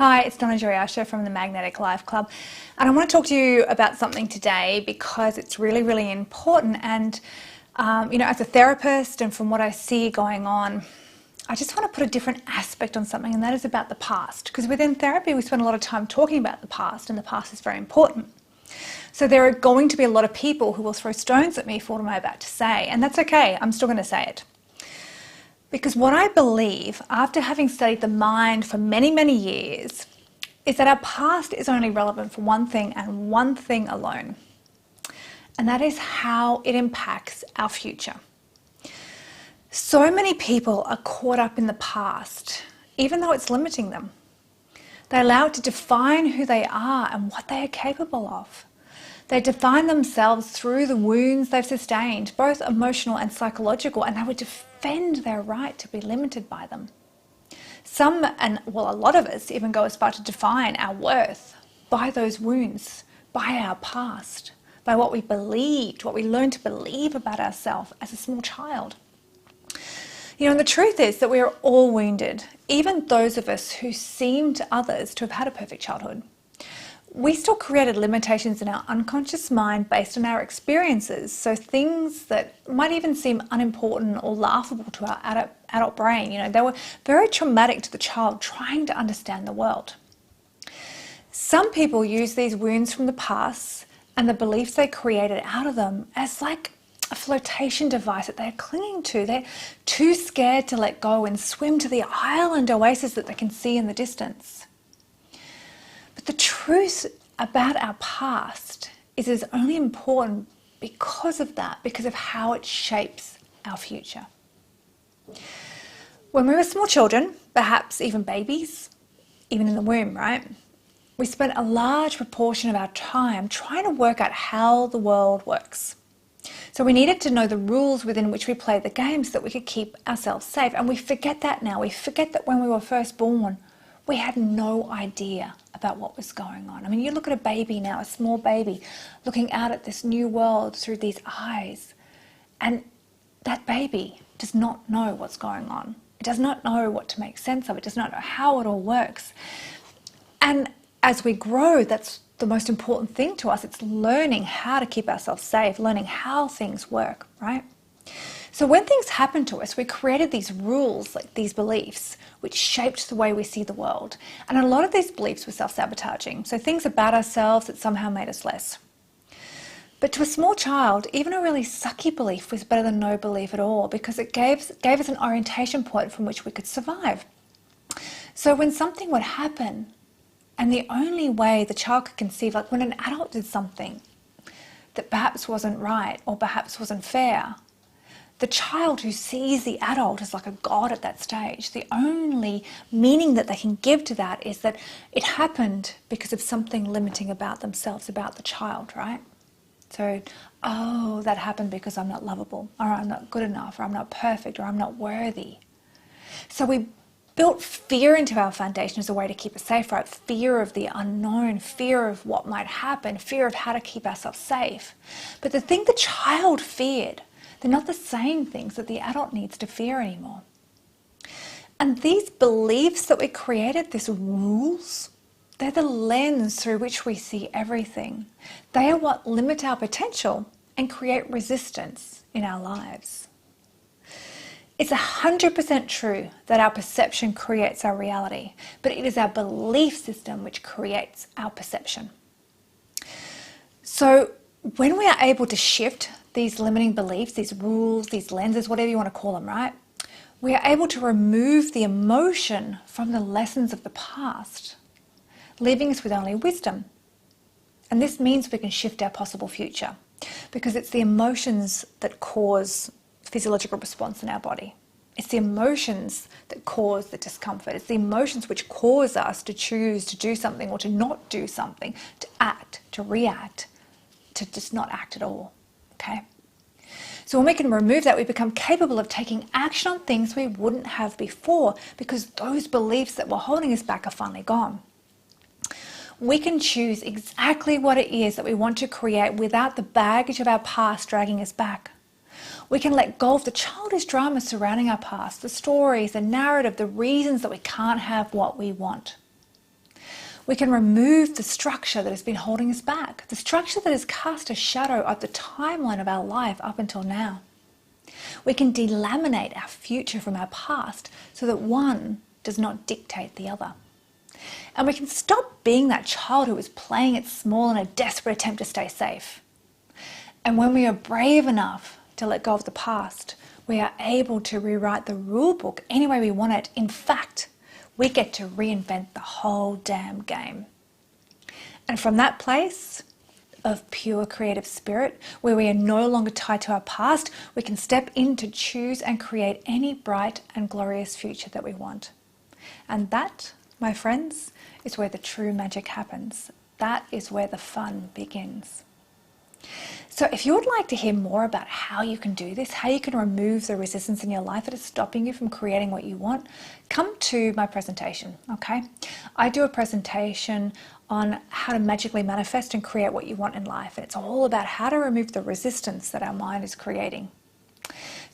Hi, it's Donna Jariasha from the Magnetic Life Club, and I want to talk to you about something today because it's really, really important. And as a therapist and from what I see going on, I just want to put a different aspect on something, and that is about the past. Because within therapy, we spend a lot of time talking about the past, and the past is very important. So there are going to be a lot of people who will throw stones at me for what I'm about to say, and that's okay. I'm still going to say it. Because what I believe, after having studied the mind for many, many years, is that our past is only relevant for one thing and one thing alone. And that is how it impacts our future. So many people are caught up in the past, even though it's limiting them. They allow it to define who they are and what they are capable of. They define themselves through the wounds they've sustained, both emotional and psychological, and they would defend their right to be limited by them. Some, and well, a lot of us even go as far to define our worth by those wounds, by our past, by what we believed, what we learned to believe about ourselves as a small child. And the truth is that we are all wounded, even those of us who seem to others to have had a perfect childhood. We still created limitations in our unconscious mind based on our experiences, so things that might even seem unimportant or laughable to our adult brain, they were very traumatic to the child trying to understand the world. Some people use these wounds from the past and the beliefs they created out of them as like a flotation device that they're clinging to. They're too scared to let go and swim to the island oasis that they can see in the distance. But the truth about our past is it's only important because of that, because of how it shapes our future. When we were small children, perhaps even babies, even in the womb, right? We spent a large proportion of our time trying to work out how the world works. So we needed to know the rules within which we play the game so that we could keep ourselves safe. And we forget that now. We forget that when we were first born, we had no idea about what was going on. I mean, you look at a baby now, a small baby, looking out at this new world through these eyes, and that baby does not know what's going on. It does not know what to make sense of. It does not know how it all works. And as we grow, that's the most important thing to us. It's learning how to keep ourselves safe, learning how things work, right? So when things happen to us, we created these rules, like these beliefs, which shaped the way we see the world. And a lot of these beliefs were self-sabotaging. So things about ourselves that somehow made us less. But to a small child, even a really sucky belief was better than no belief at all, because it gave us an orientation point from which we could survive. So when something would happen, and the only way the child could conceive, like when an adult did something that perhaps wasn't right or perhaps wasn't fair, the child who sees the adult as like a god at that stage, the only meaning that they can give to that is that it happened because of something limiting about themselves, about the child, right? So, oh, that happened because I'm not lovable, or I'm not good enough, or I'm not perfect, or I'm not worthy. So we built fear into our foundation as a way to keep us safe, right? Fear of the unknown, fear of what might happen, fear of how to keep ourselves safe. But the thing the child feared, they're not the same things that the adult needs to fear anymore. And these beliefs that we created, these rules, they're the lens through which we see everything. They are what limit our potential and create resistance in our lives. It's 100% true that our perception creates our reality, but it is our belief system which creates our perception. So when we are able to shift these limiting beliefs, these rules, these lenses, whatever you want to call them, right? We are able to remove the emotion from the lessons of the past, leaving us with only wisdom. And this means we can shift our possible future, because it's the emotions that cause physiological response in our body. It's the emotions that cause the discomfort. It's the emotions which cause us to choose to do something or to not do something, to act, to react, to just not act at all. Okay? So when we can remove that, we become capable of taking action on things we wouldn't have before, because those beliefs that were holding us back are finally gone. We can choose exactly what it is that we want to create without the baggage of our past dragging us back. We can let go of the childish drama surrounding our past, the stories, the narrative, the reasons that we can't have what we want. We can remove the structure that has been holding us back, the structure that has cast a shadow of the timeline of our life up until now. We can delaminate our future from our past so that one does not dictate the other. And we can stop being that child who is playing it small in a desperate attempt to stay safe. And when we are brave enough to let go of the past, we are able to rewrite the rule book any way we want it. In fact, we get to reinvent the whole damn game. And from that place of pure creative spirit, where we are no longer tied to our past, we can step in to choose and create any bright and glorious future that we want. And that, my friends, is where the true magic happens. That is where the fun begins. So if you would like to hear more about how you can do this, how you can remove the resistance in your life that is stopping you from creating what you want, come to my presentation, okay? I do a presentation on how to magically manifest and create what you want in life. And it's all about how to remove the resistance that our mind is creating.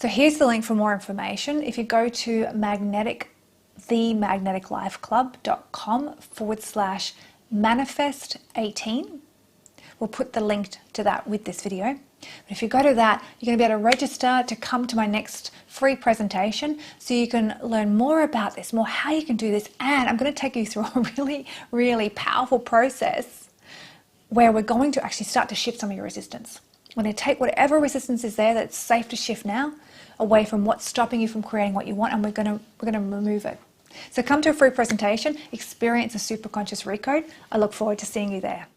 So here's the link for more information. If you go to themagneticlifeclub.com/manifest18, we'll put the link to that with this video. But if you go to that, you're going to be able to register to come to my next free presentation so you can learn more about this, more how you can do this. And I'm going to take you through a really, really powerful process where we're going to actually start to shift some of your resistance. We're going to take whatever resistance is there that's safe to shift now away from what's stopping you from creating what you want, and we're going to remove it. So come to a free presentation, experience a super conscious recode. I look forward to seeing you there.